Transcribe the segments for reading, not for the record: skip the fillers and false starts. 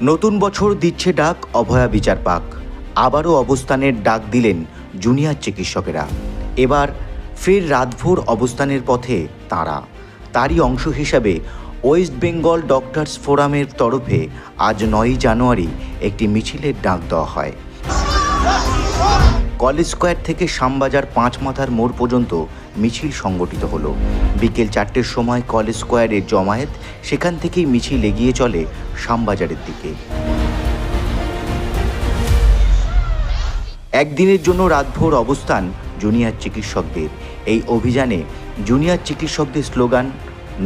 নতুন বছর দিচ্ছে ডাক অভয়া বিচার পাক। আবারও অবস্থানের ডাক দিলেন জুনিয়র চিকিৎসকেরা। এবার ফের রাতভর অবস্থানের পথে তাঁরা। তারই অংশ হিসাবে ওয়েস্ট বেঙ্গল ডক্টরস ফোরামের তরফে আজ 9ই জানুয়ারি একটি মিছিলের ডাক দেওয়া হয়। কলেজ স্কোয়ার থেকে শ্যামবাজার 5 মাথার মোড় পর্যন্ত মিছিল সংগঠিত হলো। বিকেল 4টের সময় কলেজ স্কোয়ারের জমায়েত, সেখান থেকেই মিছিল এগিয়ে চলে শ্যামবাজারের দিকে। একদিনের জন্য রাতভর অবস্থান জুনিয়র চিকিৎসকদের। এই অভিযানে জুনিয়র চিকিৎসকদের স্লোগান,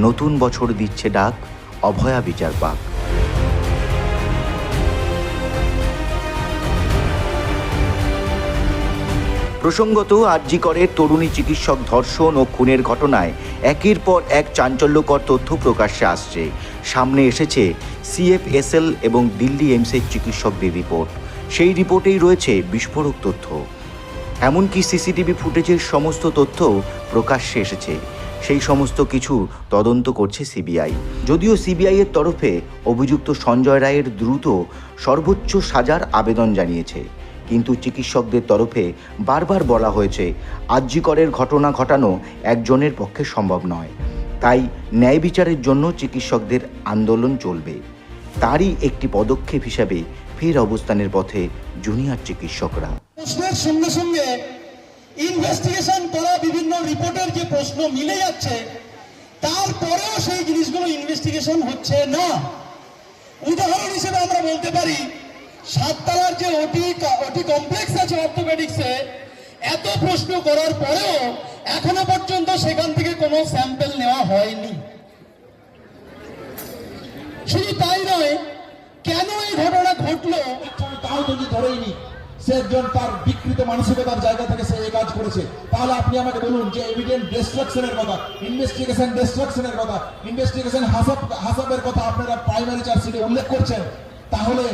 নতুন বছর দিচ্ছে ডাক অভয়া বিচার পাক। প্রসঙ্গত, আরজি করের তরুণী চিকিৎসক ধর্ষণ ও খুনের ঘটনায় একের পর এক চাঞ্চল্যকর তথ্য প্রকাশ্যে আসছে। সামনে এসেছে CFSL এবং দিল্লি এইমসের চিকিৎসকদের রিপোর্ট। সেই রিপোর্টেই রয়েছে বিস্ফোরক তথ্য। এমনকি সিসিটিভি ফুটেজের সমস্ত তথ্য প্রকাশ্যে এসেছে। সেই সমস্ত কিছু তদন্ত করছে সিবিআই। যদিও সিবিআইয়ের তরফে অভিযুক্ত সঞ্জয় রায়ের দ্রুত সর্বোচ্চ সাজার আবেদন জানিয়েছে, কিন্তু চিকিৎসকদের তরফে বারবার বলা হয়েছে আরজি করের ঘটনা ঘটানো একজনের পক্ষে সম্ভব নয়। তাই ন্যায় বিচারের জন্য চিকিৎসকদের আন্দোলন চলবে। তারই একটি পদক্ষেপ হিসাবে ফের অবস্থানের পথে জুনিয়র চিকিৎসকরা। প্রশ্নের সঙ্গে সঙ্গে ইনভেস্টিগেশন করা বিভিন্ন রিপোর্টের যে প্রশ্ন মিলে যাচ্ছে, তারপরেও সেই জিনিসগুলো ইনভেস্টিগেশন হচ্ছে না। উদাহরণ হিসেবে আমরা বলতে পারি, 7 তলার যে ওটি কমপ্লেক্স আছে অর্থোপেডিক্সে, এত প্রশ্ন করার পরেও এখনো পর্যন্ত সেখান থেকে কোনো স্যাম্পল নেওয়া হয়নি। শুধু তাই নয়, কেন এই ঘটনা ঘটলো তাও যদি ধরেইনি, সে একজন তার বিকৃত মানসিকতার জায়গা থেকে সে এই কাজ করেছে, তাহলে আপনি আমাকে বলুন যে এভিডেন্স ডিস্ট্রাকশনের কথা, ইনভেস্টিগেশন ডিস্ট্রাকশনের কথা, ইনভেস্টিগেশন হাসাবের কথা আপনারা প্রাইমারি চার্জশিটে উল্লেখ করছেন, তাহলে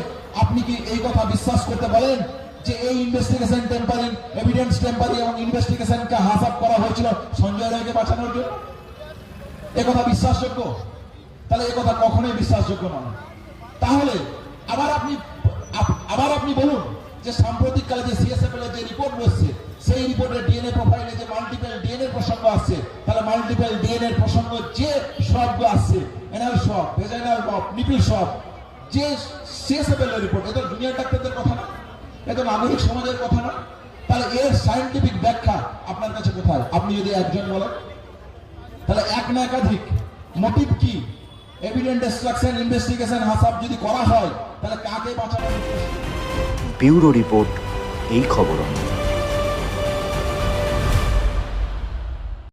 আপনি কি এই কথা বিশ্বাস করতে বলেন যে এই ইনভেস্টিগেশন টেম্পারিং, এভিডেন্স টেম্পারিং এবং ইনভেস্টিগেশনকে হাসাব করা হয়েছিল সঞ্জয় রায়কে বাঁচানোর জন্য? এ কথা বিশ্বাসযোগ্য? তাহলে এ কথা কখনোই বিশ্বাসযোগ্য নয়। তাহলে আবার আপনি বলুন যে সাম্প্রতিককালে যে CSFL এর যে রিপোর্ট বসছে, সেই রিপোর্টে ডিএনএ প্রোফাইলে যে মাল্টিপল ডিএনএ প্রসঙ্গ আসছে, তাহলে মাল্টিপল ডিএনএ প্রসঙ্গ যে সবগুলো আসছে, এনাল সব, ভেজাইনাল সব, নিপিল সব, যে CSFL এর রিপোর্ট, এটা জুনিয়র ডাক্তারদের কথা না, এটা নাগরিক সমাজের কথা না। তাহলে এর সায়েন্টিফিক ব্যাখ্যা আপনার কাছে কোথায়? আপনি যদি একজন বলেন, তাহলে এক না একাধিক, মোটিভ কি? এভিডেন্স ডিস্ট্রাকশন, ইনভেস্টিগেশন হাসাব যদি করা হয়, তাহলে কাকে বাঁচানো? ব্যুরো রিপোর্ট, এই খবর।